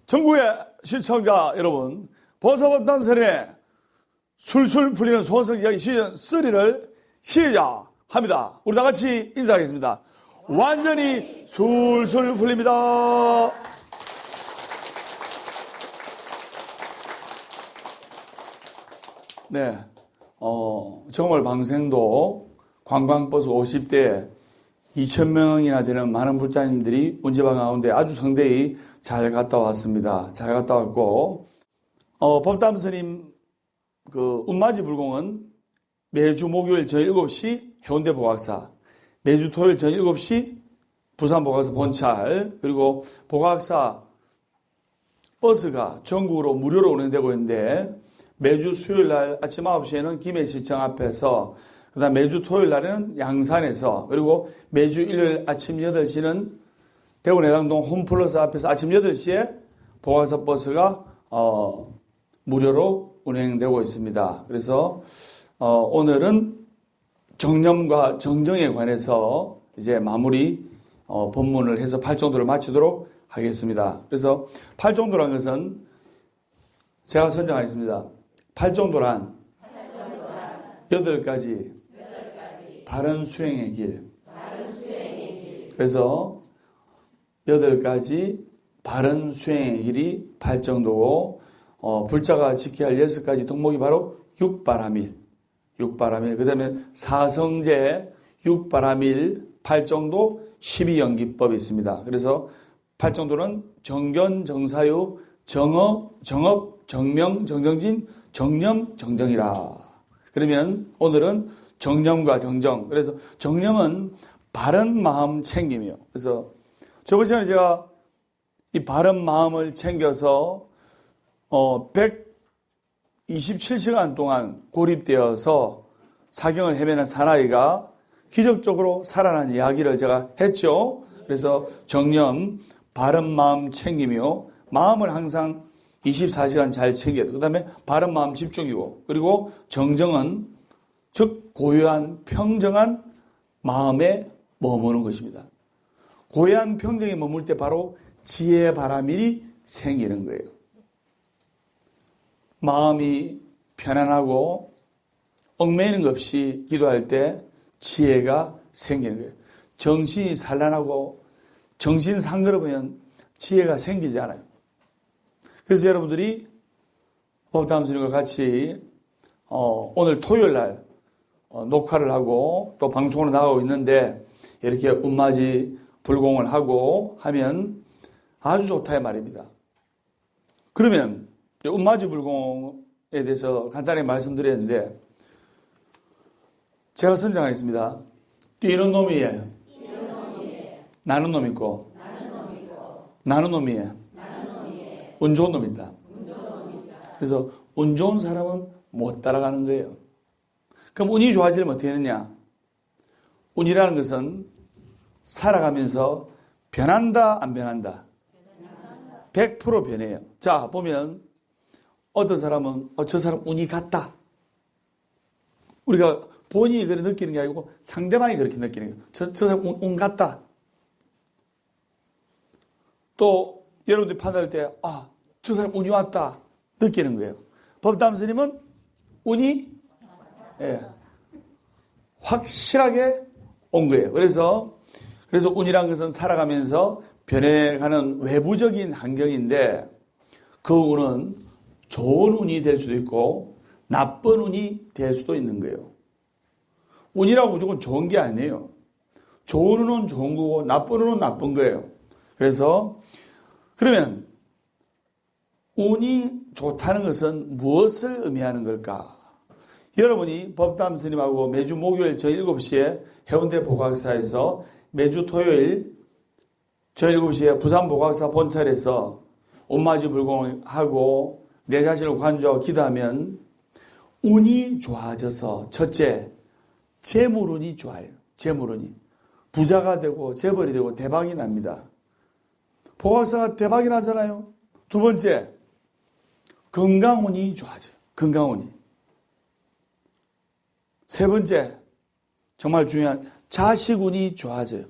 전국의 시청자 여러분, 보석업담선의 술술 풀리는 소원성 이야기 시즌 3를 시작합니다. 우리 다 같이 인사하겠습니다. 완전히 술술 풀립니다. 네, 정월 방생도 관광버스 50대에 2,000명이나 되는 많은 불자님들이 문제방 가운데 아주 성대히 잘 갔다 왔습니다. 잘 갔다 왔고, 법담스님 운마지 불공은 매주 목요일 저녁 7시 해운대 보각사, 매주 토요일 저녁 7시 부산 보각사 본찰, 그리고 보각사 버스가 전국으로 무료로 운행되고 있는데, 매주 수요일 날 아침 9시에는 김해시청 앞에서, 그 다음 매주 토요일 날에는 양산에서, 그리고 매주 일요일 아침 8시는 대구내당동 홈플러스 앞에서 아침 8시에 보각사 버스가 무료로 운행되고 있습니다. 그래서 오늘은 정념과 정정에 관해서 이제 마무리 법문을 해서 팔정도를 마치도록 하겠습니다. 그래서 팔정도라는 것은 제가 선정하겠습니다. 팔정도란 8가지 바른 수행의 길. 그래서 8가지 바른 수행의 길이 팔정도고, 불자가 지켜야 할 6가지 덕목이 바로 육바라밀. 그 다음에 사성제, 육바라밀, 팔정도, 12연기법이 있습니다. 그래서 팔정도는 정견, 정사유, 정업, 정명, 정정진, 정념, 정정이라. 그러면 오늘은 정념과 정정. 그래서 정념은 바른 마음 챙김이요. 그래서 저번 시간에 제가 이 바른 마음을 챙겨서 127시간 동안 고립되어서 사경을 헤매는 사나이가 기적적으로 살아난 이야기를 제가 했죠. 그래서 정념, 바른 마음 챙김이요. 마음을 항상 24시간 잘 챙겨야 돼요. 그 다음에 바른 마음 집중이고, 그리고 정정은 즉 고요한 평정한 마음에 머무는 것입니다. 고요한 평정에 머물 때 바로 지혜의 바라밀이 생기는 거예요. 마음이 편안하고 얽매이는 것 없이 기도할 때 지혜가 생기는 거예요. 정신이 산란하고 정신 상그러면 지혜가 생기지 않아요. 그래서 여러분들이 법담스님과 같이 오늘 토요일 날 녹화를 하고 또 방송으로 나가고 있는데, 이렇게 운마지 불공을 하고 하면 아주 좋다 이 말입니다. 그러면 운마지 불공에 대해서 간단히 말씀드렸는데, 제가 선정하겠습니다. 뛰는 놈이에 나는 놈 있고 나는 놈이에 운 좋은 놈 있다. 그래서 운 좋은 사람은 못 따라가는 거예요. 그럼 운이 좋아지려면 어떻게 되느냐? 운이라는 것은 살아가면서 변한다, 안 변한다? 100% 변해요. 자, 보면 어떤 사람은 저 사람 운이 같다. 우리가 본인이 그렇게 느끼는 게 아니고 상대방이 그렇게 느끼는 거예요. 저 사람 운 같다. 또 여러분들이 판단할 때 저 사람 운이 왔다 느끼는 거예요. 법담스님은 운이 확실하게 온 거예요. 그래서 운이란 것은 살아가면서 변해가는 외부적인 환경인데, 그 운은 좋은 운이 될 수도 있고 나쁜 운이 될 수도 있는 거예요. 운이라고 무조건 좋은 게 아니에요. 좋은 운은 좋은 거고 나쁜 운은 나쁜 거예요. 그래서 그러면 운이 좋다는 것은 무엇을 의미하는 걸까? 여러분이 법담 스님하고 매주 목요일 저녁 7시에 해운대 보각사에서, 매주 토요일 저녁 7시에 부산 보각사 본찰에서 운마지 불공을 하고 내 자신을 관조하고 기도하면 운이 좋아져서, 첫째, 재물운이 좋아요. 재물운이. 부자가 되고 재벌이 되고 대박이 납니다. 보각사가 대박이 나잖아요. 두 번째, 건강운이 좋아져요. 건강운이. 세 번째, 정말 중요한 자식운이 좋아져요.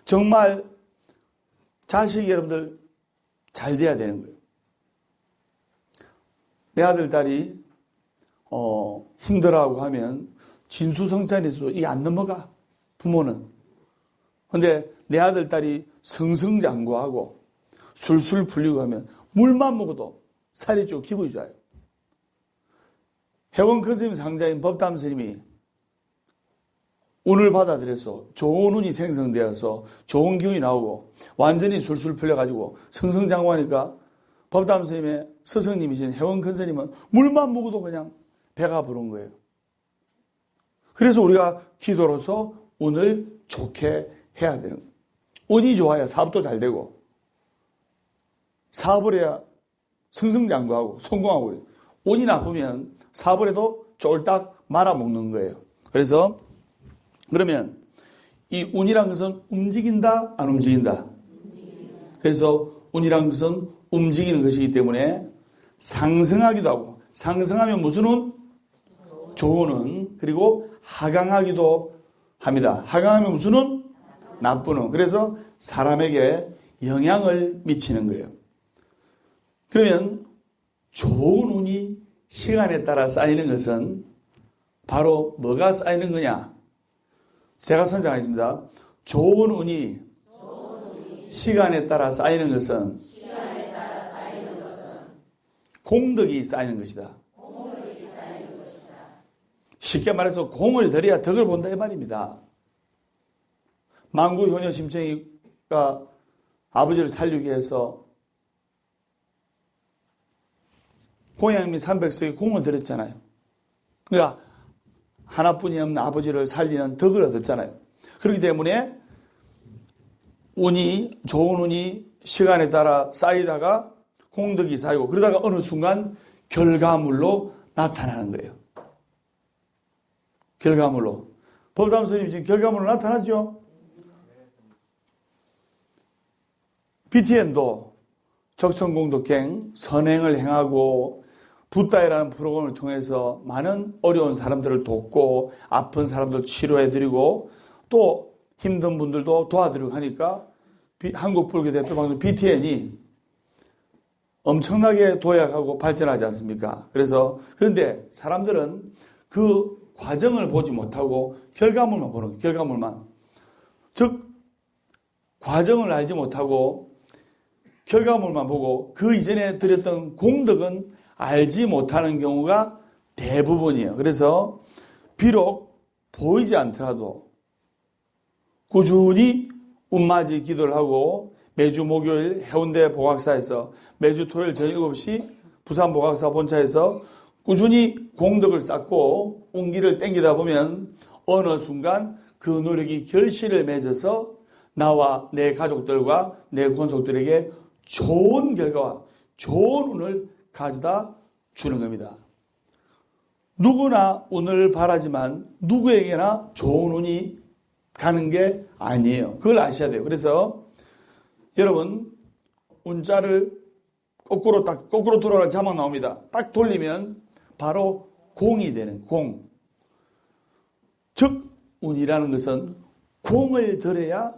정말 자식이 여러분들 잘 돼야 되는 거예요. 내 아들, 딸이 힘들어하고 하면 진수성찬에서도 이게 안 넘어가, 부모는. 근데 내 아들, 딸이 승승장구하고 술술 풀리고 하면 물만 먹어도 살이 찌고 기분이 좋아요. 회원 선생님 상자인 법담 스님이 운을 받아들여서 좋은 운이 생성되어서 좋은 기운이 나오고 완전히 술술 풀려가지고 승승장구하니까 법담 스님의 스승님이신 회원 선생님은 물만 먹어도 그냥 배가 부른 거예요. 그래서 우리가 기도로서 운을 좋게 해야 되는 거예요. 운이 좋아야 사업도 잘 되고 사업을 해야 승승장구하고 성공하고 그래요. 운이 나쁘면 사업을 해도 쫄딱 말아먹는 거예요. 그래서 그러면 이 운이란 것은 움직인다, 안 움직인다? 그래서 운이란 것은 움직이는 것이기 때문에 상승하기도 하고, 상승하면 무슨 운? 좋은 운. 그리고 하강하기도 합니다. 하강하면 무슨 운? 나쁜 운. 그래서 사람에게 영향을 미치는 거예요. 그러면 좋은 운이 시간에 따라 쌓이는 것은 바로 뭐가 쌓이는 거냐? 제가 선정하겠습니다. 좋은 운이 시간에 따라 쌓이는 것은 공덕이 쌓이는 것이다. 쉽게 말해서 공을 들여야 덕을 본다 이 말입니다. 만구 효녀 심청이가 아버지를 살리기 위해서 고양미 300석에 공을 들였잖아요. 그러니까 하나뿐이 없는 아버지를 살리는 덕을 얻었잖아요. 그렇기 때문에 운이, 좋은 운이 시간에 따라 쌓이다가 공덕이 쌓이고 그러다가 어느 순간 결과물로 나타나는 거예요. 결과물로. 법담 스님이 지금 결과물로 나타나죠? BTN도 적성공덕행, 선행을 행하고 붓다이라는 프로그램을 통해서 많은 어려운 사람들을 돕고 아픈 사람들 치료해드리고 또 힘든 분들도 도와드리고 하니까 한국불교 대표방송 BTN이 엄청나게 도약하고 발전하지 않습니까? 그런데 사람들은 그 과정을 보지 못하고 결과물만 보는 거예요. 결과물만. 즉 과정을 알지 못하고 결과물만 보고 그 이전에 드렸던 공덕은 알지 못하는 경우가 대부분이에요. 그래서 비록 보이지 않더라도 꾸준히 운맞이 기도를 하고 매주 목요일 해운대 복악사에서 매주 토요일 저녁 7시 부산 복악사 본차에서 꾸준히 공덕을 쌓고 운기를 땡기다 보면 어느 순간 그 노력이 결실을 맺어서 나와 내 가족들과 내 권속들에게 좋은 결과와 좋은 운을 가져다 주는 겁니다. 누구나 운을 바라지만 누구에게나 좋은 운이 가는 게 아니에요. 그걸 아셔야 돼요. 그래서 여러분 운자를 거꾸로 돌아가는 자막 나옵니다. 딱 돌리면 바로 공이 되는 공. 즉 운이라는 것은 공을 들여야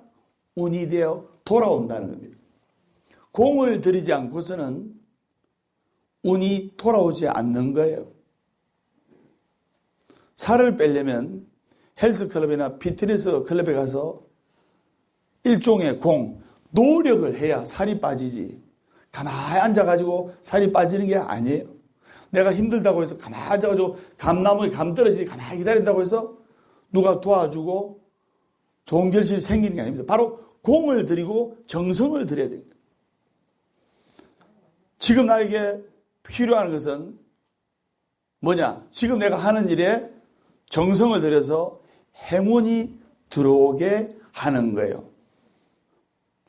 운이 되어 돌아온다는 겁니다. 공을 들이지 않고서는 운이 돌아오지 않는 거예요. 살을 빼려면 헬스클럽이나 피트니스 클럽에 가서 일종의 노력을 해야 살이 빠지지. 가만히 앉아가지고 살이 빠지는 게 아니에요. 내가 힘들다고 해서 가만히 앉아가지고 감나무에 감 떨어지지 가만히 기다린다고 해서 누가 도와주고 좋은 결실이 생기는 게 아닙니다. 바로 공을 들이고 정성을 들여야 됩니다. 지금 나에게 필요한 것은 뭐냐? 지금 내가 하는 일에 정성을 들여서 행운이 들어오게 하는 거예요.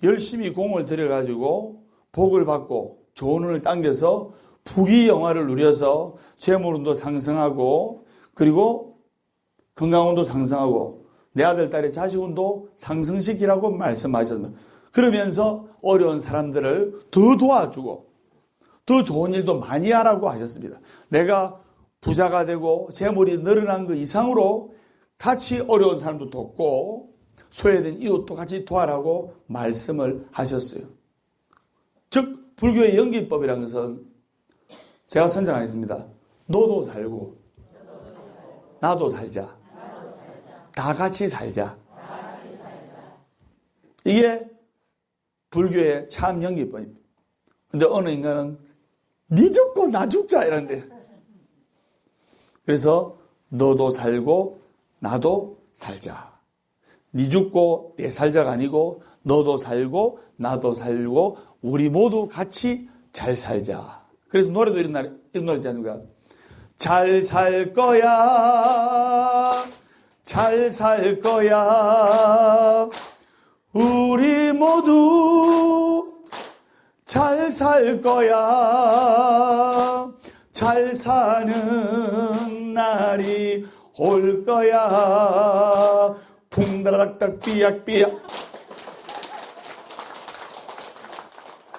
열심히 공을 들여가지고 복을 받고 좋은 운을 당겨서 부귀영화를 누려서 재물운도 상승하고 그리고 건강운도 상승하고 내 아들 딸의 자식운도 상승시키라고 말씀하셨습니다. 그러면서 어려운 사람들을 더 도와주고 더 좋은 일도 많이 하라고 하셨습니다. 내가 부자가 되고 재물이 늘어난 것 이상으로 같이 어려운 사람도 돕고 소외된 이웃도 같이 도와라고 말씀을 하셨어요. 즉 불교의 연기법이라는 것은 제가 선정하겠습니다. 너도 살고 나도 살자. 다 같이 살자. 이게 불교의 참 연기법입니다. 근데 어느 인간은 니 죽고 나 죽자 이런데. 그래서 너도 살고 나도 살자. 니 죽고 내 살자가 아니고 너도 살고 나도 살고 우리 모두 같이 잘 살자. 그래서 노래도 이런 노래 있지 않습니까? 잘 살 거야. 잘 살 거야. 우리 모두 잘 살 거야. 잘 사는 날이 올 거야. 쿵다라닥닥 삐약삐약.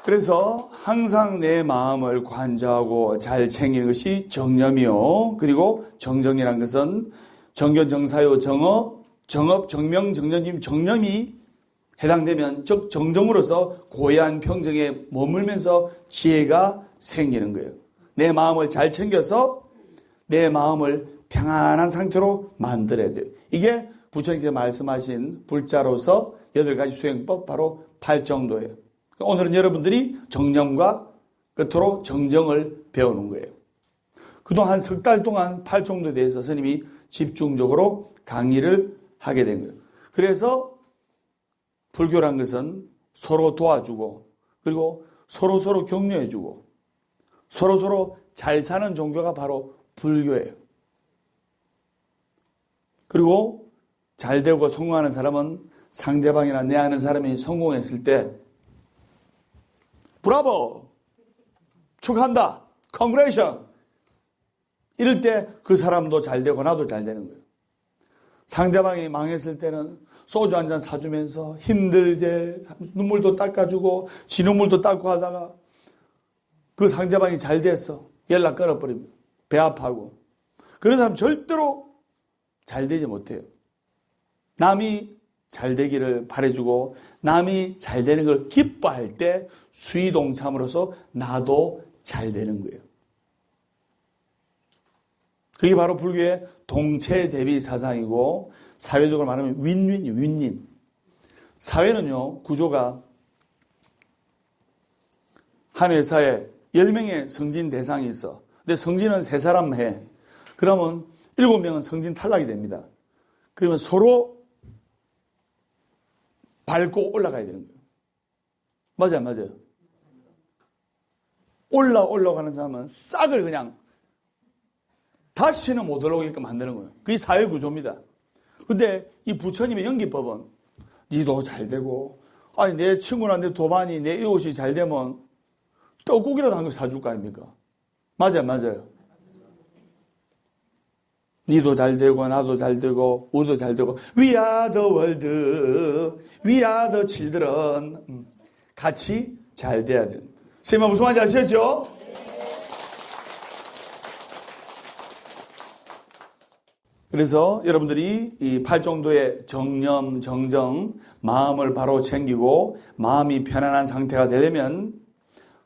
그래서 항상 내 마음을 관조하고 잘 챙기는 것이 정념이요. 그리고 정정이란 것은 정견정사요, 정업, 정명, 정전임, 정념이 해당되면 즉 정정으로서 고해한 평정에 머물면서 지혜가 생기는 거예요. 내 마음을 잘 챙겨서 내 마음을 평안한 상태로 만들어야 돼요. 이게 부처님께서 말씀하신 불자로서 8가지 수행법 바로 팔정도예요. 오늘은 여러분들이 정념과 끝으로 정정을 배우는 거예요. 그동안 한 석 달 동안 팔정도에 대해서 스님이 집중적으로 강의를 하게 된 거예요. 그래서 불교란 것은 서로 도와주고 그리고 서로 격려해주고 서로 잘 사는 종교가 바로 불교예요. 그리고 잘 되고 성공하는 사람은 상대방이나 내 아는 사람이 성공했을 때 브라보! 축하한다! 컨그레이션! 이럴 때 그 사람도 잘 되고 나도 잘 되는 거예요. 상대방이 망했을 때는 소주 한 잔 사주면서 힘들게 눈물도 닦아주고 지 눈물도 닦고 하다가 그 상대방이 잘 됐어. 연락 끊어버립니다. 배 아파하고. 그런 사람 절대로 잘 되지 못해요. 남이 잘 되기를 바라주고 남이 잘 되는 걸 기뻐할 때 수의동참으로서 나도 잘 되는 거예요. 그게 바로 불교의 동체 대비 사상이고 사회적으로 말하면 윈윈. 사회는요, 구조가 한 회사에 10명의 승진 대상이 있어. 근데 승진은 3사람 해. 그러면 7명은 승진 탈락이 됩니다. 그러면 서로 밟고 올라가야 되는 거예요. 맞아요. 올라가는 사람은 싹을 그냥 다시는 못 올라오게끔 만드는 거예요. 그게 사회 구조입니다. 근데 이 부처님의 연기법은 니도 잘 되고 아니 내 친구나 내 도반이 내 이웃이 잘 되면 떡국이라도 한 개 사줄 거 아닙니까? 맞아요. 니도 잘 되고 나도 잘 되고 우리도 잘 되고 We are the world, we are the children. 같이 잘 돼야 돼요. 선생님 무슨 말인지 아시겠죠? 그래서 여러분들이 이 팔정도의 정념, 정정, 마음을 바로 챙기고 마음이 편안한 상태가 되려면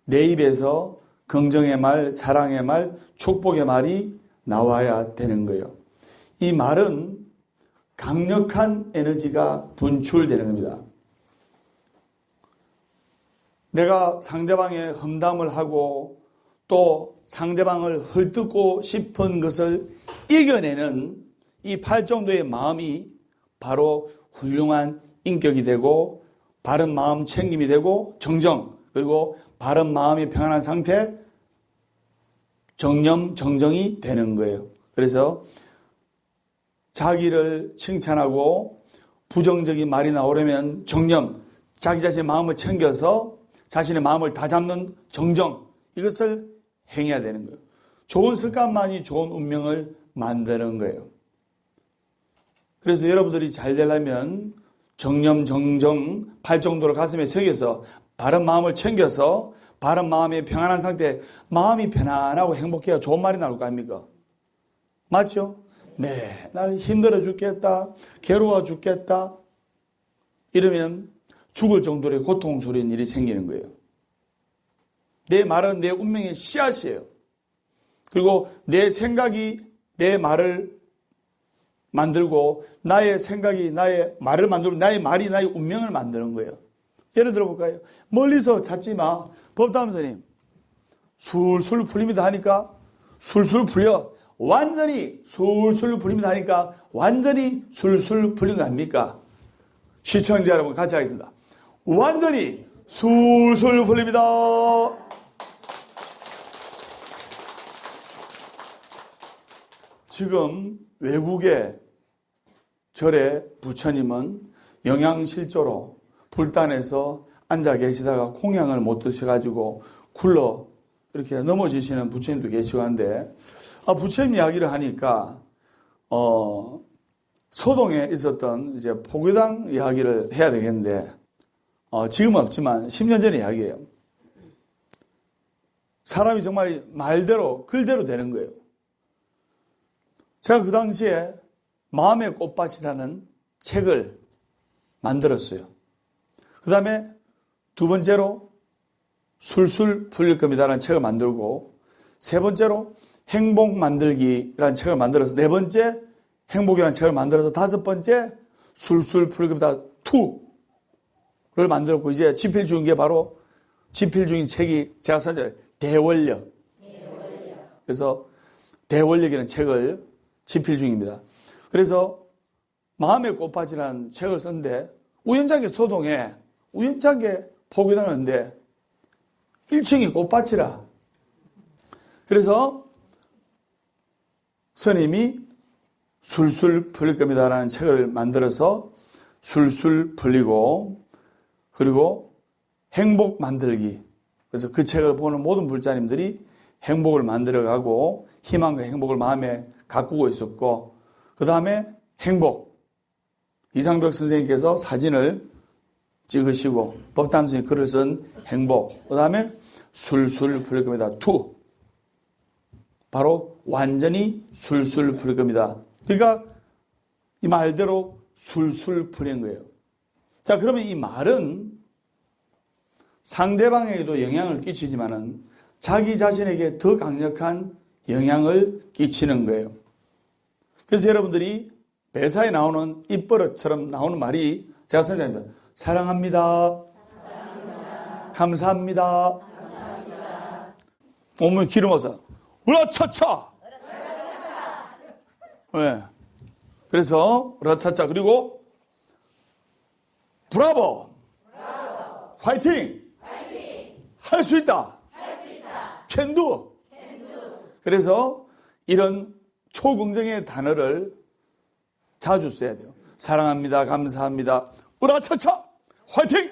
내 입에서 긍정의 말, 사랑의 말, 축복의 말이 나와야 되는 거예요. 이 말은 강력한 에너지가 분출되는 겁니다. 내가 상대방의 험담을 하고 또 상대방을 헐뜯고 싶은 것을 이겨내는 이 팔정도의 마음이 바로 훌륭한 인격이 되고 바른 마음 챙김이 되고 정정 그리고 바른 마음이 평안한 상태 정념 정정이 되는 거예요. 그래서 자기를 칭찬하고 부정적인 말이 나오려면 정념 자기 자신의 마음을 챙겨서 자신의 마음을 다잡는 정정 이것을 행해야 되는 거예요. 좋은 습관만이 좋은 운명을 만드는 거예요. 그래서 여러분들이 잘 되려면 정념, 정정, 팔정도를 가슴에 새겨서 바른 마음을 챙겨서 바른 마음의 평안한 상태, 마음이 편안하고 행복해야 좋은 말이 나올 거 아닙니까? 맞죠? 네, 날 힘들어 죽겠다, 괴로워 죽겠다 이러면 죽을 정도의 고통스러운 일이 생기는 거예요. 내 말은 내 운명의 씨앗이에요. 그리고 내 생각이 내 말을 만들고 나의 생각이 나의 말을 만들고 나의 말이 나의 운명을 만드는 거예요. 예를 들어볼까요? 멀리서 찾지 마. 법담 선생님 술술 풀립니다 하니까 술술 풀려. 완전히 술술 풀립니다 하니까 완전히 술술 풀린 거 아닙니까? 시청자 여러분 같이 하겠습니다. 완전히 술술 풀립니다. 지금 외국의 절의 부처님은 영양실조로 불단에서 앉아 계시다가 콩양을 못 드셔가지고 굴러 이렇게 넘어지시는 부처님도 계시고 한데, 부처님 이야기를 하니까, 소동에 있었던 이제 포교당 이야기를 해야 되겠는데, 지금은 없지만 10년 전의 이야기예요. 사람이 정말 말대로, 글대로 되는 거예요. 제가 그 당시에 마음의 꽃밭이라는 책을 만들었어요. 그 다음에 두 번째로 술술 풀릴 겁니다라는 책을 만들고, 세 번째로 행복 만들기라는 책을 만들어서, 네 번째 행복이라는 책을 만들어서, 다섯 번째 술술 풀릴 겁니다 2를 만들었고, 이제 집필 중인 게 바로 집필 중인 책이 제가 쓴 대원력. 그래서 대원력이라는 책을 집필 중입니다. 그래서 마음의 꽃밭이라는 책을 썼는데, 우연찮게 소동에 우연찮게 포교당하는데 1층이 꽃밭이라. 그래서 스님이 술술 풀릴 겁니다라는 책을 만들어서 술술 풀리고, 그리고 행복 만들기. 그래서 그 책을 보는 모든 불자님들이 행복을 만들어가고 희망과 행복을 마음에 가꾸고 있었고, 그 다음에 행복. 이상벽 선생님께서 사진을 찍으시고 법담 선생님이 글을 쓴 행복. 그 다음에 술술 풀릴 겁니다 2. 바로 완전히 술술 풀릴 겁니다. 그러니까 이 말대로 술술 풀린 거예요. 자, 그러면 이 말은 상대방에게도 영향을 끼치지만은 자기 자신에게 더 강력한 영향을 끼치는 거예요. 그래서 여러분들이 매사에 나오는 입버릇처럼 나오는 말이, 제가 설명합니다. 사랑합니다. 감사합니다. 온몸에 기름 어서 으라차차. 네. 그래서 으라차차. 그리고 브라보. 화이팅. 할 수 있다. 캔두. 그래서 이런 초긍정의 단어를 자주 써야 돼요. 사랑합니다. 감사합니다. 으라차차. 화이팅.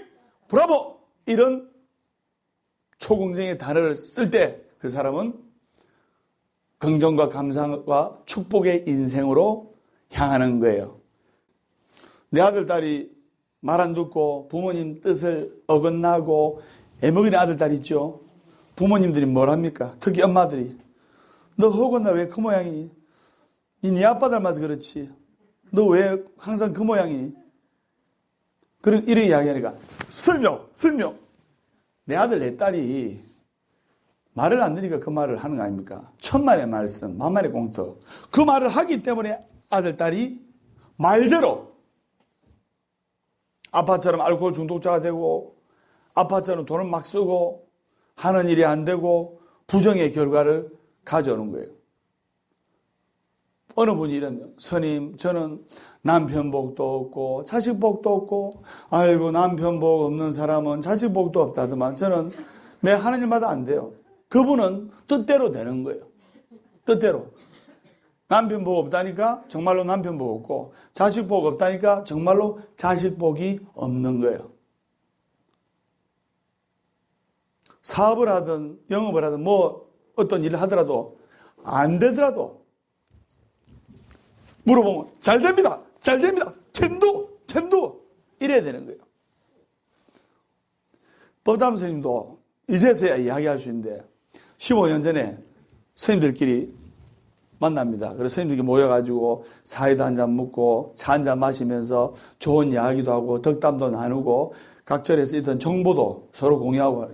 브라보. 이런 초긍정의 단어를 쓸 때 그 사람은 긍정과 감사와 축복의 인생으로 향하는 거예요. 내 아들, 딸이 말 안 듣고 부모님 뜻을 어긋나고 애먹이는 아들, 딸 있죠. 부모님들이 뭘 합니까? 특히 엄마들이. 너 허구나 왜 그 모양이니? 네 아빠 닮아서 그렇지. 너 왜 항상 그 모양이니? 이런 이야기하니까 설명. 내 아들, 내 딸이 말을 안 들으니까 그 말을 하는 거 아닙니까? 천만의 말씀, 만만의 공덕. 그 말을 하기 때문에 아들, 딸이 말대로 아빠처럼 알코올 중독자가 되고, 아빠처럼 돈을 막 쓰고, 하는 일이 안 되고, 부정의 결과를 가져오는 거예요. 어느 분이 이런, 스님, 저는 남편 복도 없고, 자식 복도 없고, 아이고, 남편 복 없는 사람은 자식 복도 없다더만, 저는 매 하는 일마다 안 돼요. 그분은 뜻대로 되는 거예요. 뜻대로. 남편 복 없다니까 정말로 남편 복 없고, 자식 복 없다니까 정말로 자식 복이 없는 거예요. 사업을 하든 영업을 하든 뭐 어떤 일을 하더라도 안 되더라도 물어보면 잘 됩니다. 캔두 이래야 되는 거예요. 법담 스님도 이제서야 이야기할 수 있는데 15년 전에 스님들끼리 만납니다. 그래서 스님들끼리 모여가지고 사이다 한잔 먹고 차 한잔 마시면서 좋은 이야기도 하고 덕담도 나누고 각절에서 있던 정보도 서로 공유하고,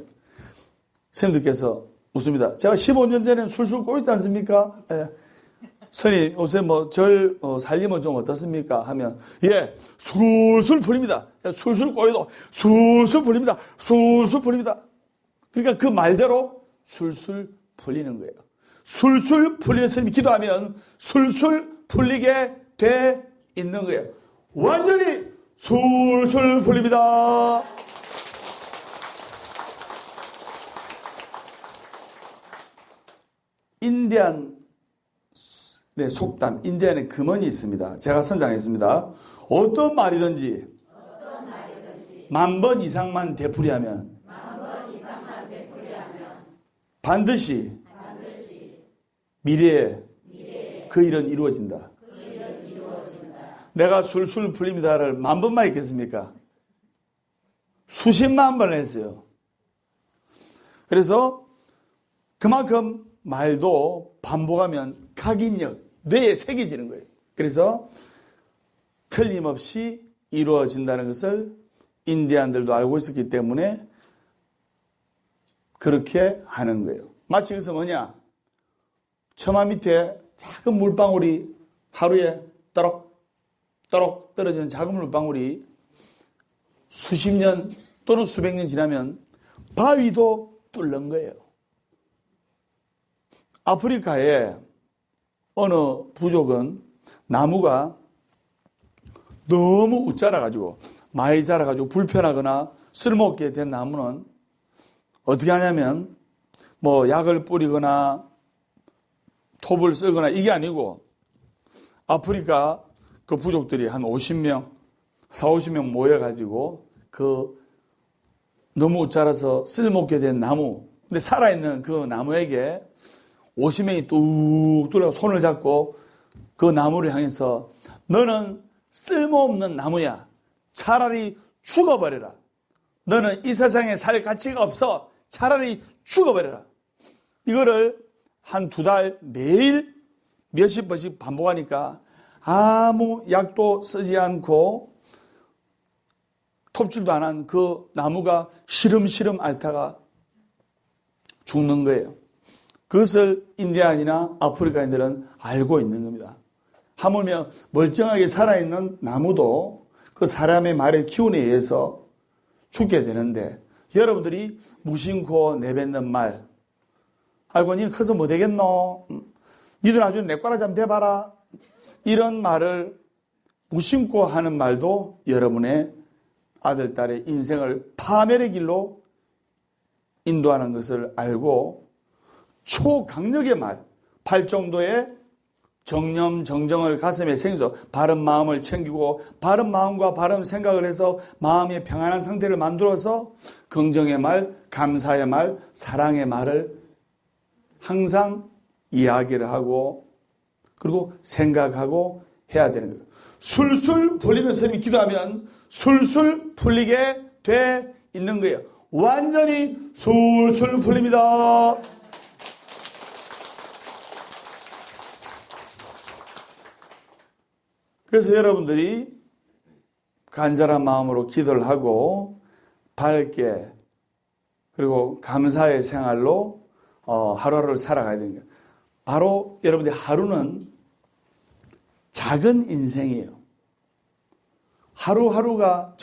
스님들께서 웃습니다. 제가 15년 전에는 술술 꼬였지 않습니까? 예. 선이 요새 살림은 좀 어떻습니까? 하면, 예, 술술 풀립니다. 술술 꼬여도 술술 풀립니다. 술술 풀립니다. 그러니까 그 말대로 술술 풀리는 거예요. 술술 풀리는 스님이 기도하면 술술 풀리게 돼 있는 거예요. 완전히 술술 풀립니다. 인디안 속담, 인디안에 금언이 있습니다. 제가 선장했습니다. 어떤 말이든지 만 번 이상만 되풀이하면 반드시 미래에 그 일은 이루어진다. 내가 술술 풀립니다를 만 번만 했겠습니까? 수십만 번을 했어요. 그래서 그만큼 말도 반복하면 각인력, 뇌에 새겨지는 거예요. 그래서 틀림없이 이루어진다는 것을 인디안들도 알고 있었기 때문에 그렇게 하는 거예요. 마치 그래서 뭐냐? 처마 밑에 작은 물방울이 하루에 떠록 떨어지는 작은 물방울이 수십 년 또는 수백 년 지나면 바위도 뚫는 거예요. 아프리카에 어느 부족은 나무가 너무 웃자라가지고 많이 자라가지고 불편하거나 쓸모없게 된 나무는 어떻게 하냐면 약을 뿌리거나 톱을 쓰거나 이게 아니고 아프리카 그 부족들이 한 50명, 40-50명 모여가지고 너무 웃자라서 쓸모없게 된 나무, 근데 살아있는 그 나무에게 50명이 뚝 뚫어 손을 잡고 그 나무를 향해서 너는 쓸모없는 나무야. 차라리 죽어버려라. 너는 이 세상에 살 가치가 없어. 차라리 죽어버려라. 이거를 한 2달 매일 몇십 번씩 반복하니까 아무 약도 쓰지 않고 톱질도 안 한 그 나무가 시름시름 앓다가 죽는 거예요. 그것을 인디안이나 아프리카인들은 알고 있는 겁니다. 하물며 멀쩡하게 살아있는 나무도 그 사람의 말의 기운에 의해서 죽게 되는데 여러분들이 무심코 내뱉는 말, 아이고 니는 커서 뭐 되겠노? 니들 나중에 내 거라 좀 대봐라. 이런 말을 무심코 하는 말도 여러분의 아들, 딸의 인생을 파멸의 길로 인도하는 것을 알고 초강력의 말, 8정도의 정념, 정정을 가슴에 생겨서 바른 마음을 챙기고 바른 마음과 바른 생각을 해서 마음의 평안한 상태를 만들어서 긍정의 말, 감사의 말, 사랑의 말을 항상 이야기를 하고 그리고 생각하고 해야 되는 거예요. 술술 풀리는 스님이 기도하면 술술 풀리게 돼 있는 거예요. 완전히 술술 풀립니다. 그래서 여러분들이 간절한 마음으로 기도를 하고 밝게 그리고 감사의 생활로 하루하루를 살아가야 되는 거예요. 바로 여러분들의 하루는 작은 인생이에요. 하루하루가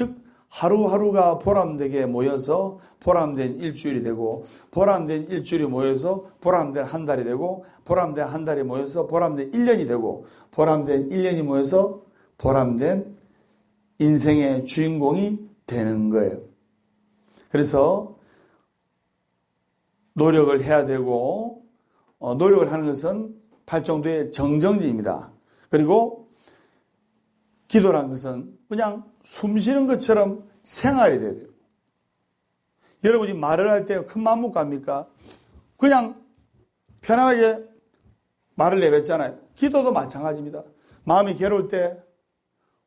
보람되게 모여서 보람된 일주일이 되고 보람된 일주일이 모여서 보람된 한 달이 되고 보람된 한 달이 모여서 보람된 1년이 되고 보람된 1년이 모여서 보람된 인생의 주인공이 되는 거예요. 그래서 노력을 해야 되고 노력을 하는 것은 8정도의 정정지입니다. 그리고 기도라는 것은 그냥 숨 쉬는 것처럼 생활이 돼야 돼요. 여러분이 말을 할 때 큰 마음 먹고 합니까? 그냥 편안하게 말을 내뱉잖아요. 기도도 마찬가지입니다. 마음이 괴로울 때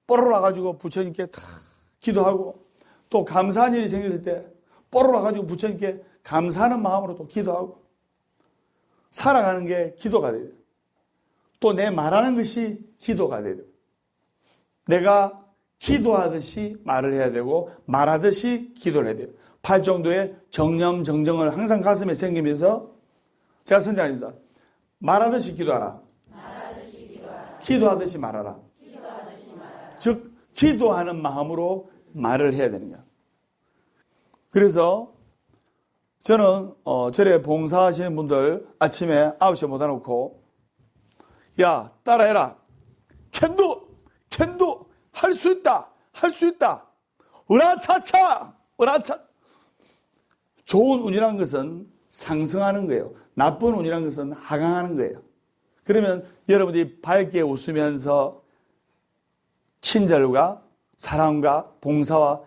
뽀로로 와가지고 부처님께 다 기도하고 또 감사한 일이 생길 때 뽀로로 와가지고 부처님께 감사하는 마음으로 또 기도하고 살아가는 게 기도가 돼요. 또 내 말하는 것이 기도가 돼요. 내가 기도하듯이 말을 해야 되고 말하듯이 기도를 해야 돼요. 8정도의 정념, 정정을 항상 가슴에 생기면서 제가 선장입니다. 말하듯이 기도하라. 기도하듯이 말하라. 즉 기도하는 마음으로 말을 해야 되는 거야. 그래서 저는 절에 봉사하시는 분들 아침에 9시에 모아 놓고 야 따라해라. 캔두 할 수 있다. 으라차차. 좋은 운이라는 것은 상승하는 거예요. 나쁜 운이라는 것은 하강하는 거예요. 그러면 여러분들이 밝게 웃으면서 친절과 사랑과 봉사와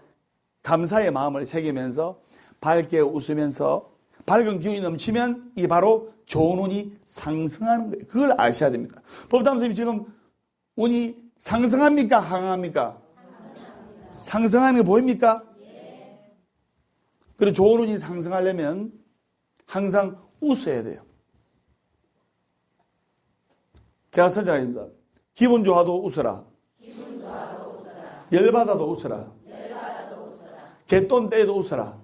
감사의 마음을 새기면서 밝게 웃으면서 밝은 기운이 넘치면 이게 바로 좋은 운이 상승하는 거예요. 그걸 아셔야 됩니다. 법담 선생님이 지금 운이 상승합니까? 하강합니까? 상승하는 게 보입니까? 그리고 좋은 운이 상승하려면 항상 웃어야 돼요. 제가 선장입니다. 기분 좋아도 웃어라. 열받아도 웃어라. 개돈 떼도 웃어라.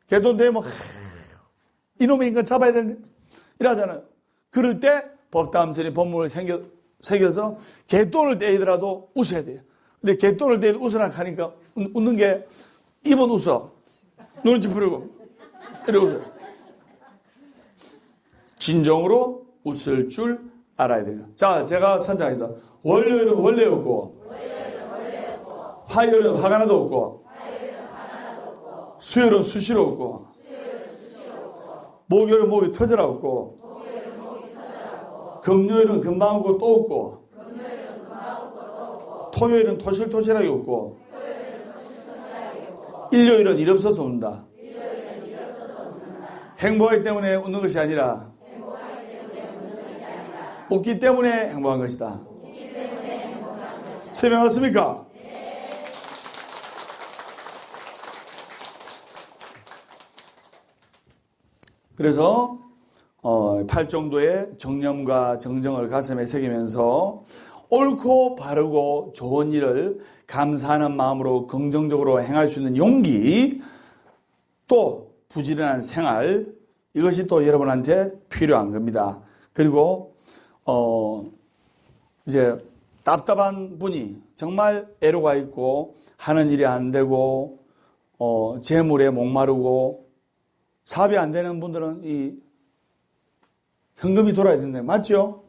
개돈 떼면 이놈의 인간 잡아야 되는데 이러잖아요. 그럴 때 법담선이 법문을 새겨서 개돈을 떼더라도 웃어야 돼요. 근데 개돈을 떼도 웃으라 하니까 웃는 게 입은 웃어. 눈을 찌푸리고 이러고 웃어요. 진정으로 웃을 줄 알아야 돼요. 자, 제가 선장입니다. 월요일은 원래 없고 화요일은 화가 나도 없고 수요일은 수시로 없고 목요일은 목이 터져라 없고 금요일은 금방 오고 또 없고 토요일은 토실토실하게 없고 일요일은 일 없어서 온다. 행복하기 때문에 웃는 것이 아니라 웃기 때문에 행복한 것이다. 설명 맞습니까? 그래서 8정도의 정념과 정정을 가슴에 새기면서 옳고 바르고 좋은 일을 감사하는 마음으로 긍정적으로 행할 수 있는 용기, 또 부지런한 생활, 이것이 또 여러분한테 필요한 겁니다. 그리고 이제 답답한 분이 정말 애로가 있고 하는 일이 안 되고 재물에 목마르고 사업이 안 되는 분들은 이 현금이 돌아야 된다. 맞죠?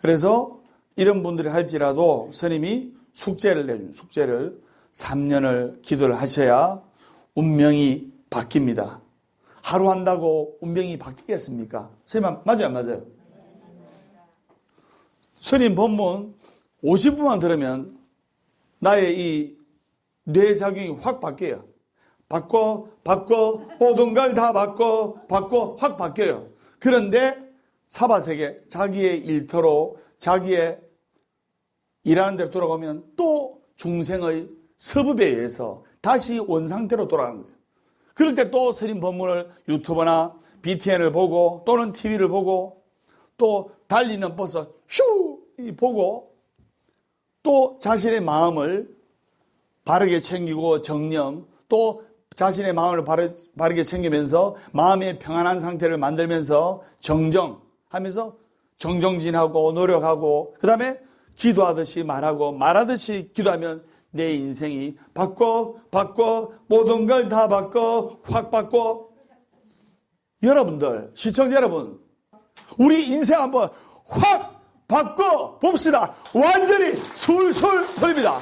그래서 이런 분들이 할지라도 스님이 숙제를 내준 숙제를 3년을 기도를 하셔야 운명이 바뀝니다. 하루 한다고 운명이 바뀌겠습니까? 스님 맞아요, 안 맞아요? 스님 법문 50분만 들으면 나의 이 뇌작용이 확 바뀌어요. 바꿔 모든 걸 다 바꿔 확 바뀌어요. 그런데 사바세계 자기의 일터로 자기의 일하는 대로 돌아가면 또 중생의 서법에 의해서 다시 원상태로 돌아가는 거예요. 그럴 때 또 스님 법문을 유튜브나 BTN을 보고 또는 TV를 보고 또 달리는 버스 슈 보고 또 자신의 마음을 바르게 챙기고 정념, 또 자신의 마음을 바르게 챙기면서 마음의 평안한 상태를 만들면서 정정하면서 정정진하고 노력하고 그 다음에 기도하듯이 말하듯이 기도하면 내 인생이 바꿔 모든 걸 다 바꿔 확 바꿔. 여러분들 시청자 여러분, 우리 인생 한번 확 바꿔 봅시다. 완전히 술술 풀립니다.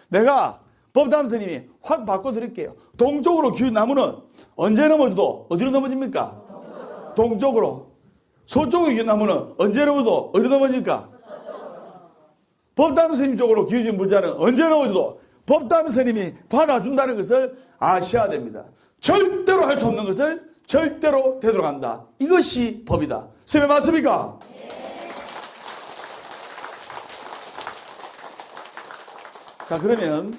내가 법담 스님이 확 바꿔드릴게요. 동쪽으로 기운 나무는 언제 넘어져도 어디로 넘어집니까? 동쪽으로. 서쪽으로 기운 나무는 언제 넘어져도 어디로 넘어집니까? 법담 스님 쪽으로 기울진 물자는 언제 넘어져도 법담 스님이 받아준다는 것을 아셔야 됩니다. 절대로 할 수 없는 것을 절대로 되돌아간다. 이것이 법이다. 스님 맞습니까? 자, 그러면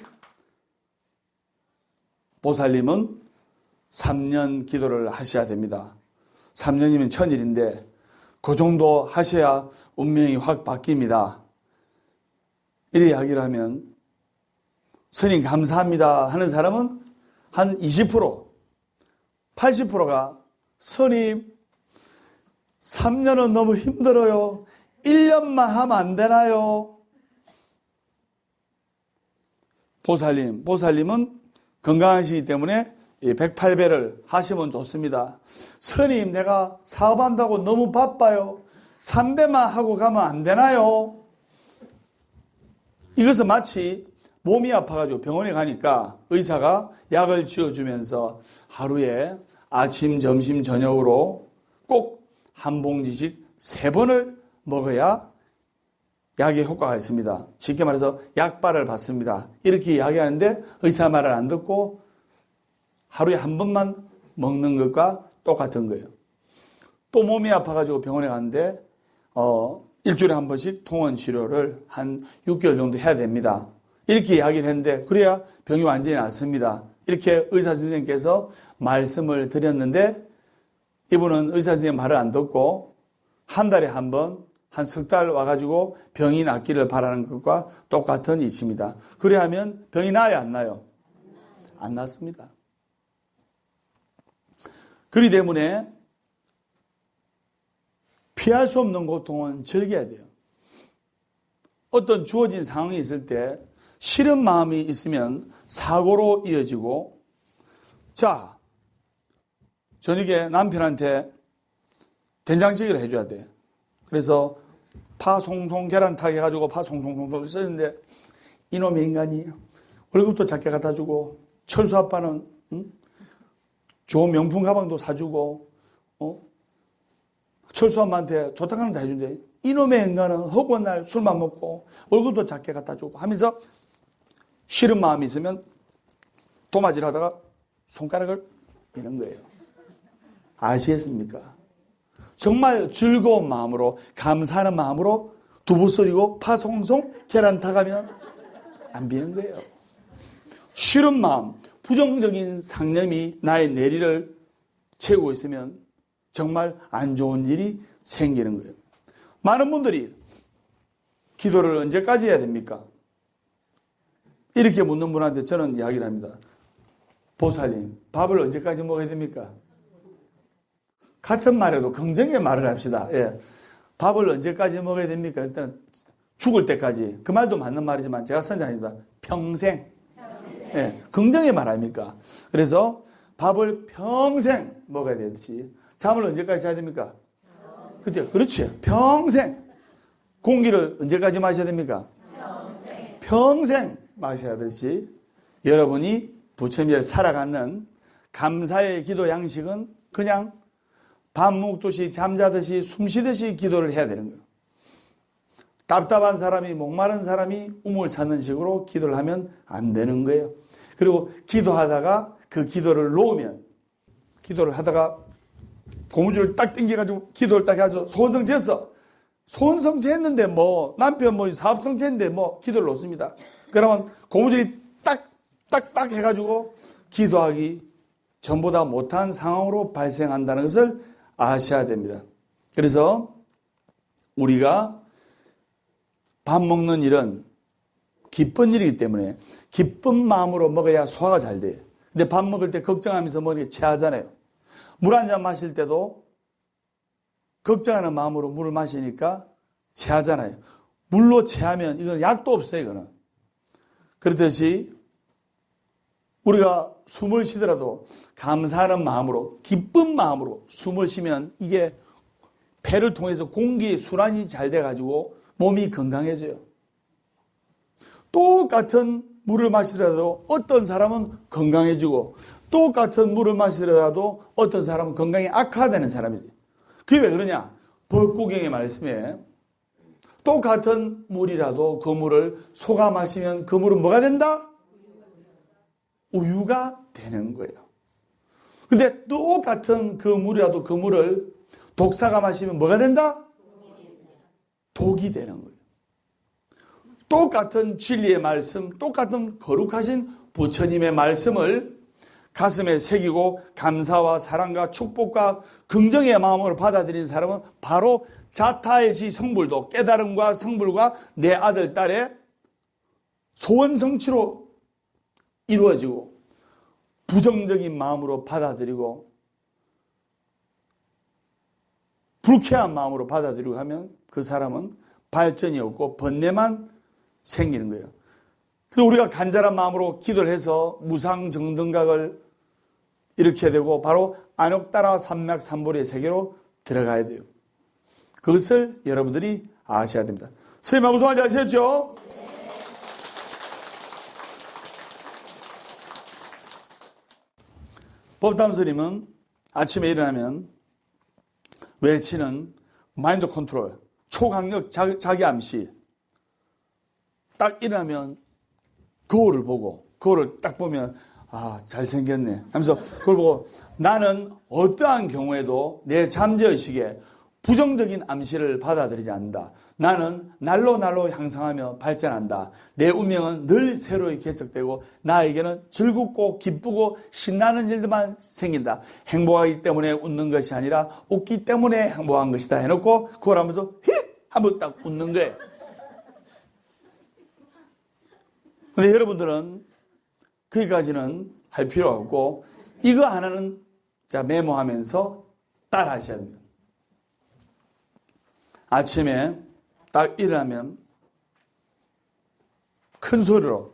보살님은 3년 기도를 하셔야 됩니다. 3년이면 1000일인데 그 정도 하셔야 운명이 확 바뀝니다. 이래 이야기를 하면 스님 감사합니다 하는 사람은 한 20%, 80%가 스님 3년은 너무 힘들어요. 1년만 하면 안 되나요? 보살님은 건강하시기 때문에 108배를 하시면 좋습니다. 스님 내가 사업한다고 너무 바빠요. 3배만 하고 가면 안 되나요? 이것은 마치 몸이 아파가지고 병원에 가니까 의사가 약을 지어주면서 하루에 아침, 점심, 저녁으로 꼭 한 봉지씩 3번을 먹어야 약의 효과가 있습니다. 쉽게 말해서 약발을 받습니다. 이렇게 이야기하는데 의사 말을 안 듣고 하루에 한 번만 먹는 것과 똑같은 거예요. 또 몸이 아파가지고 병원에 갔는데 일주일에 한 번씩 통원 치료를 한 6개월 정도 해야 됩니다. 이렇게 이야기를 했는데 그래야 병이 완전히 낫습니다. 이렇게 의사 선생님께서 말씀을 드렸는데 이분은 의사 선생님 말을 안 듣고 한 달에 한 번, 한 석 달 와가지고 병이 낫기를 바라는 것과 똑같은 이치입니다. 그래 하면 병이 나아요, 안 나요? 안 낫습니다. 그렇기 때문에 피할 수 없는 고통은 즐겨야 돼요. 어떤 주어진 상황이 있을 때 싫은 마음이 있으면 사고로 이어지고, 자, 저녁에 남편한테 된장찌개를 해줘야 돼. 그래서 파 송송 계란탕 해가지고 파 송송송송 쓰는데 이놈의 인간이 월급도 작게 갖다 주고 철수 아빠는 좋은 명품 가방도 사주고 철수 아빠한테 좋다는 거 다 해준대. 이놈의 인간은 허구한 날 술만 먹고 월급도 작게 갖다 주고 하면서 싫은 마음이 있으면 도마질 하다가 손가락을 미는 거예요. 아시겠습니까? 정말 즐거운 마음으로 감사하는 마음으로 두부 썰이고 파 송송 계란 타가면 안 비는 거예요. 싫은 마음, 부정적인 상념이 나의 내리를 채우고 있으면 정말 안 좋은 일이 생기는 거예요. 많은 분들이 기도를 언제까지 해야 됩니까? 이렇게 묻는 분한테 저는 이야기를 합니다. 보살님, 밥을 언제까지 먹어야 됩니까? 같은 말에도 긍정의 말을 합시다. 예. 밥을 언제까지 먹어야 됩니까? 일단 죽을 때까지. 그 말도 맞는 말이지만 제가 선장입니다. 평생. 예. 긍정의 말 아닙니까? 그래서 밥을 평생 먹어야 되듯이 잠을 언제까지 자야 됩니까? 그죠? 그렇지. 평생. 공기를 언제까지 마셔야 됩니까? 평생 마셔야 되듯이 여러분이 부처님을 살아가는 감사의 기도 양식은 그냥 밥 먹듯이 잠자듯이 숨쉬듯이 기도를 해야 되는 거예요. 답답한 사람이 목마른 사람이 우물 찾는 식으로 기도를 하면 안 되는 거예요. 그리고 기도하다가 그 기도를 놓으면 기도를 하다가 고무줄을 딱 당겨가지고 기도를 딱 해가지고 소원성취했어. 소원성취했는데 뭐 남편 뭐 사업성취했는데 뭐 기도를 놓습니다. 그러면 고무줄이 딱 해가지고 기도하기 전보다 못한 상황으로 발생한다는 것을 아셔야 됩니다. 그래서 우리가 밥 먹는 일은 기쁜 일이기 때문에 기쁜 마음으로 먹어야 소화가 잘 돼요. 근데 밥 먹을 때 걱정하면서 먹으니 체하잖아요. 물 한 잔 마실 때도 걱정하는 마음으로 물을 마시니까 체하잖아요. 물로 체하면 이건 약도 없어요. 이거는. 그렇듯이 우리가 숨을 쉬더라도 감사하는 마음으로 기쁜 마음으로 숨을 쉬면 이게 폐를 통해서 공기 순환이 잘 돼가지고 몸이 건강해져요. 똑같은 물을 마시더라도 어떤 사람은 건강해지고 똑같은 물을 마시더라도 어떤 사람은 건강이 악화되는 사람이지. 그게 왜 그러냐? 법구경의 말씀에 똑같은 물이라도 그 물을 속아 마시면 그 물은 뭐가 된다? 우유가 되는 거예요. 근데 똑같은 그 물이라도 그 물을 독사가 마시면 뭐가 된다? 독이 되는 거예요. 똑같은 진리의 말씀, 똑같은 거룩하신 부처님의 말씀을 가슴에 새기고 감사와 사랑과 축복과 긍정의 마음으로 받아들인 사람은 바로 자타의시 성불도 깨달음과 성불과 내 아들, 딸의 소원 성취로 이루어지고 부정적인 마음으로 받아들이고 불쾌한 마음으로 받아들이고 하면 그 사람은 발전이 없고 번뇌만 생기는 거예요. 그래서 우리가 간절한 마음으로 기도를 해서 무상정등각을 일으켜야 되고 바로 안옥따라 삼맥삼보리의 세계로 들어가야 돼요. 그것을 여러분들이 아셔야 됩니다. 선생님하고 무슨 말인지 아셨죠? 법담스님은 아침에 일어나면 외치는 마인드 컨트롤, 초강력 자기 암시. 딱 일어나면 거울을 보고, 거울을 딱 보면, 아, 잘생겼네 하면서 그걸 보고 나는 어떠한 경우에도 내 잠재의식에 부정적인 암시를 받아들이지 않는다. 나는 날로 향상하며 발전한다. 내 운명은 늘 새로이 개척되고 나에게는 즐겁고 기쁘고 신나는 일들만 생긴다. 행복하기 때문에 웃는 것이 아니라 웃기 때문에 행복한 것이다 해놓고 그걸 하면서 히! 한번 딱 웃는 거예요. 근데 여러분들은 거기까지는 할 필요 없고 이거 하나는 자 메모하면서 따라 하셔야 됩니다. 아침에 딱 일어나면 큰 소리로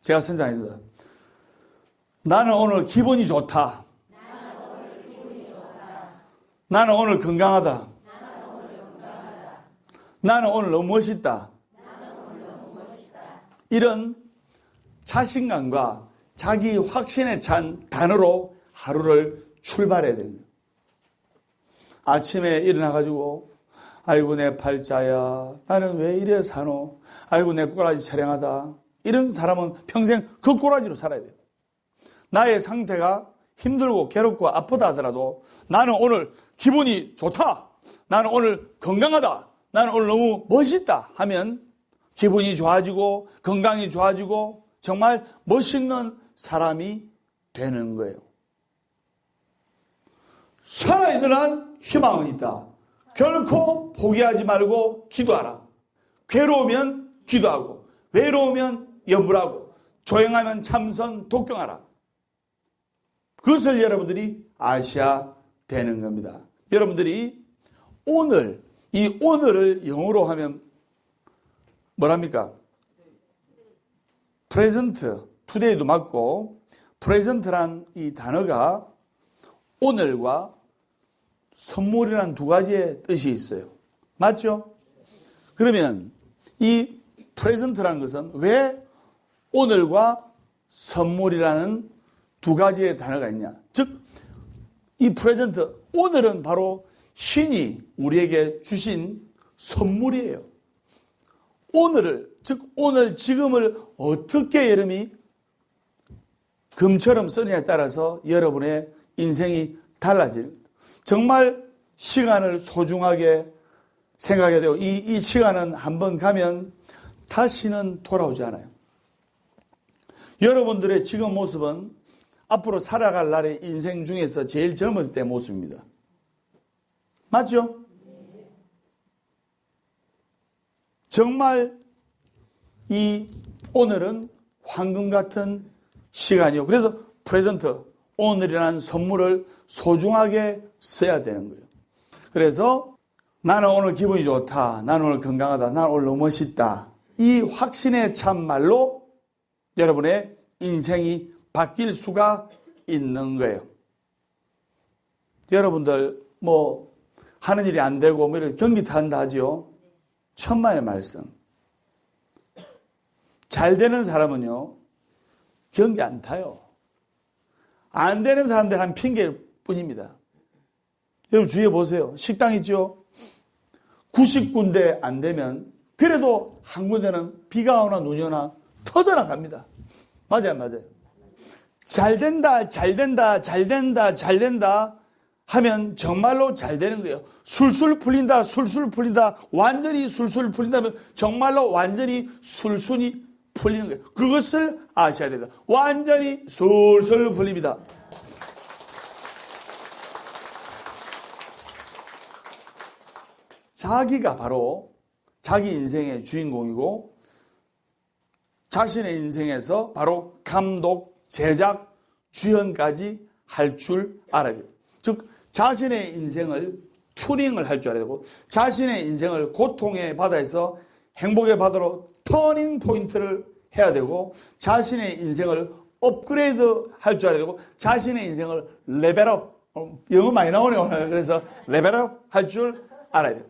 제가 선장했습니다. 나는 오늘 기분이 좋다. 나는 오늘 건강하다. 나는 오늘 너무 멋있다. 이런 자신감과 자기 확신에 찬 단어로 하루를 출발해야 됩니다. 아침에 일어나가지고 아이고 내 팔자야 나는 왜 이래 사노 아이고 내 꼬라지 처량하다 이런 사람은 평생 그 꼬라지로 살아야 돼요. 나의 상태가 힘들고 괴롭고 아프다 하더라도 나는 오늘 기분이 좋다 나는 오늘 건강하다 나는 오늘 너무 멋있다 하면 기분이 좋아지고 건강이 좋아지고 정말 멋있는 사람이 되는 거예요. 살아있는 한 희망은 있다. 결코 포기하지 말고 기도하라. 괴로우면 기도하고 외로우면 염불하고 조용하면 참선 독경하라. 그것을 여러분들이 아셔야 되는 겁니다. 여러분들이 오늘 이 오늘을 영어로 하면 뭐랍니까? 프레젠트, 투데이도 맞고 프레젠트란 이 단어가 오늘과 선물이란 두 가지의 뜻이 있어요. 맞죠? 그러면 이 프레젠트라는 것은 왜 오늘과 선물이라는 두 가지의 단어가 있냐? 즉, 이 프레젠트, 오늘은 바로 신이 우리에게 주신 선물이에요. 오늘을, 즉 오늘 지금을 어떻게 여러분이 금처럼 쓰느냐에 따라서 여러분의 인생이 달라지는 거예요. 정말 시간을 소중하게 생각해야 되고 이 시간은 한번 가면 다시는 돌아오지 않아요. 여러분들의 지금 모습은 앞으로 살아갈 날의 인생 중에서 제일 젊을 때 모습입니다. 맞죠? 정말 이 오늘은 황금 같은 시간이요. 그래서 프레젠트, 오늘이라는 선물을 소중하게 써야 되는 거예요. 그래서 나는 오늘 기분이 좋다. 나는 오늘 건강하다. 나는 오늘 너무 멋있다. 이 확신의 참말로 여러분의 인생이 바뀔 수가 있는 거예요. 여러분들 뭐 하는 일이 안 되고 뭐 이렇게 경기 탄다 하지요. 천만의 말씀. 잘 되는 사람은요. 경기 안 타요. 안 되는 사람들 한 핑계일 뿐입니다. 여러분 주위에 보세요. 식당 있죠? 90군데 안 되면 그래도 한 군데는 비가 오나 눈이 오나 터져나갑니다. 맞아요. 잘 된다 하면 정말로 잘 되는 거예요. 술술 풀린다, 완전히 술술 풀린다면 정말로 완전히 술순이 풀리는 거예요. 그것을 아셔야 됩니다. 완전히 술술 풀립니다. 자기가 바로 자기 인생의 주인공이고 자신의 인생에서 바로 감독, 제작, 주연까지 할 줄 알아야 돼요. 즉 자신의 인생을 튜닝을 할 줄 알아야 되고, 자신의 인생을 고통의 바다에서 행복의 바다로 터닝 포인트를 해야 되고, 자신의 인생을 업그레이드 할 줄 알아야 되고, 자신의 인생을 레벨업, 영어 많이 나오네요. 그래서 레벨업 할 줄 알아야 돼요.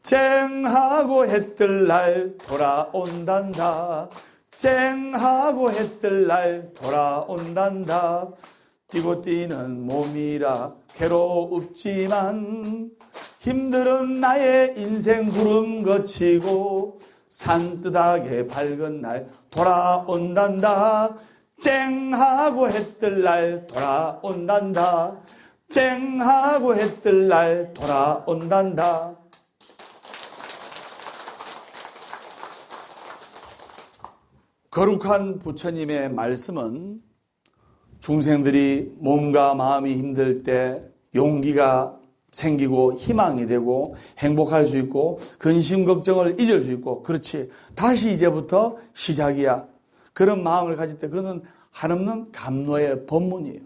쨍하고 해뜰 날 돌아온단다. 쨍하고 해뜰 날 돌아온단다. 뛰고 뛰는 몸이라 괴롭지만 힘들은 나의 인생 구름 거치고 산뜻하게 밝은 날 돌아온단다. 쨍하고 해뜰 날 돌아온단다. 쨍하고 해뜰 날 돌아온단다. 거룩한 부처님의 말씀은 중생들이 몸과 마음이 힘들 때 용기가 생기고 희망이 되고 행복할 수 있고 근심 걱정을 잊을 수 있고, 그렇지, 다시 이제부터 시작이야, 그런 마음을 가질 때 그것은 한없는 감로의 법문이에요.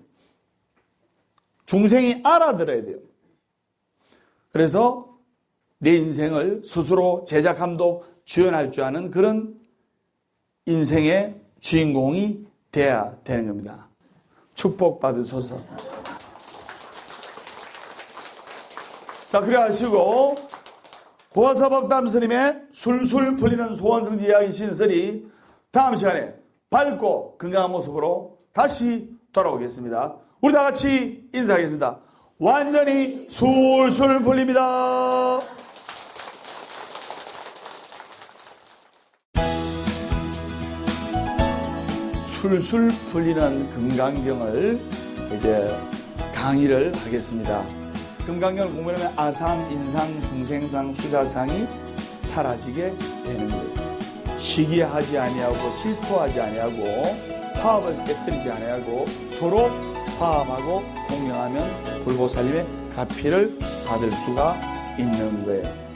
중생이 알아들어야 돼요. 그래서 내 인생을 스스로 제작, 감독, 주연할 줄 아는 그런 인생의 주인공이 돼야 되는 겁니다. 축복받으소서. 자, 그래 하시고 보아사법담 스님의 술술 풀리는 소원성지 이야기 신설이 다음 시간에 밝고 건강한 모습으로 다시 돌아오겠습니다. 우리 다 같이 인사하겠습니다. 완전히 술술 풀립니다. 술술 풀리는 금강경을 이제 강의를 하겠습니다. 금강경을 공부하면 아상, 인상, 중생상, 수자상이 사라지게 되는 거예요. 시기하지 아니하고 질투하지 아니하고 화합을 깨뜨리지 아니하고 서로 화합하고 공경하면 불보살님의 가피를 받을 수가 있는 거예요.